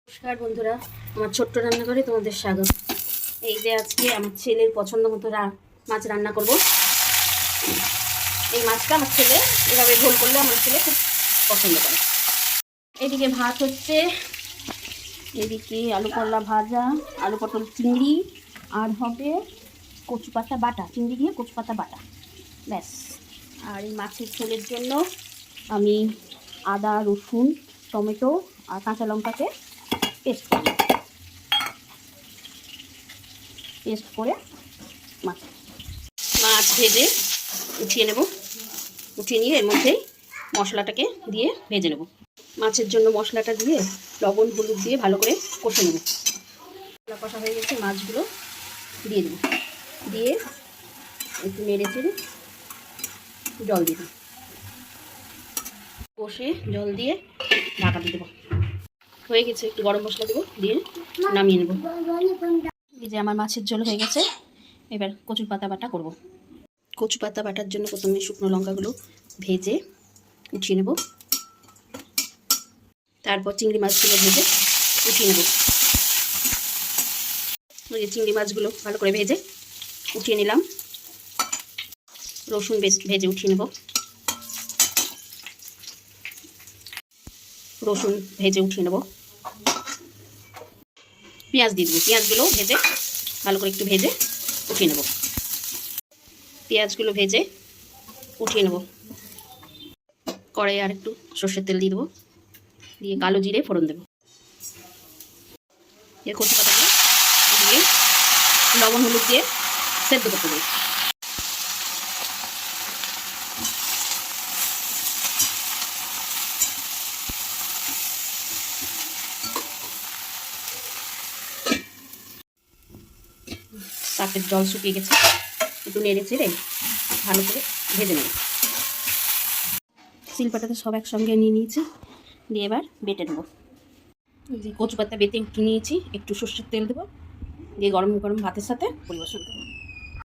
নমস্কার বন্ধুরা, আমার ছোট্ট রান্নাঘরে তোমাদের স্বাগত। এই যে আজকে আমার ছেলের পছন্দ মতো মাছ রান্না করব। এই মাছটা আমার ছেলে এভাবে ঝোল করলে আমার ছেলে খুব পছন্দ করে। এদিকে ভাত হচ্ছে, এদিকে আলু করলা ভাজা, আলু পটল চিংড়ি, আর হবে কচু পাতা বাটা, চিংড়ি দিয়ে কচু পাতা বাটা, ব্যাস। আর এই মাছের ঝোলের জন্য আমি আদা, রসুন, টমেটো আর কাঁচা লঙ্কাকে পেস্ট করে মাছ ভেজে উঠিয়ে নেব। উঠিয়ে নিয়ে এর মধ্যেই মশলাটাকে দিয়ে ভেজে নেব। মাছের জন্য মশলাটা দিয়ে লবণ হলুদ দিয়ে ভালো করে কষে নেব। মশলা কষা হয়ে গেছে, মাছগুলো দিয়ে দেব, দিয়ে একটু নেড়ে চেড়ে জল দিয়ে দেব, কষে জল দিয়ে ঢাকা দিয়ে দেবো। হয়ে গেছে, একটু গরম মশলা দেবো, দিয়ে নামিয়ে নেব। এই যে আমার মাছের ঝোল হয়ে গেছে। এবার কচু পাতা বাটা করব। কচু পাতা বাটার জন্য প্রথমে শুকনো লঙ্কাগুলো ভেজে উঠিয়ে নেব, তারপর চিংড়ি মাছগুলো ভেজে উঠিয়ে নেব। ওই যে চিংড়ি মাছগুলো ভালো করে ভেজে উঠিয়ে নিলাম। রসুন ভেজে উঠিয়ে নেব, রসুন ভেজে উঠিয়ে নেব। পেঁয়াজ দিয়ে দেবো, পেঁয়াজগুলো ভেজে ভালো করে একটু ভেজে উঠিয়ে নেব। পেঁয়াজগুলো ভেজে উঠিয়ে নেব। কড়াইয়ে আর একটু সর্ষের তেল দিয়ে দেবো, দিয়ে কালো জিরে ফোড়ন দেবো, দিয়ে কচু পাতাগুলো দিয়ে লবণ হলুদ দিয়ে সেদ্ধ করতে দেবো। শাকের জল শুকিয়ে গেছে, একটু নেড়ে চেড়ে ভালো করে ভেজে নেব। শিলপাটাতে সব একসঙ্গে নিয়ে নিয়েছি, দিয়ে এবার বেটে নেব। যে কচু পাতা বেটে উঠে নিয়েছি, একটু সর্ষের তেল দেবো, দিয়ে গরম গরম ভাতের সাথে পরিবেশন করব।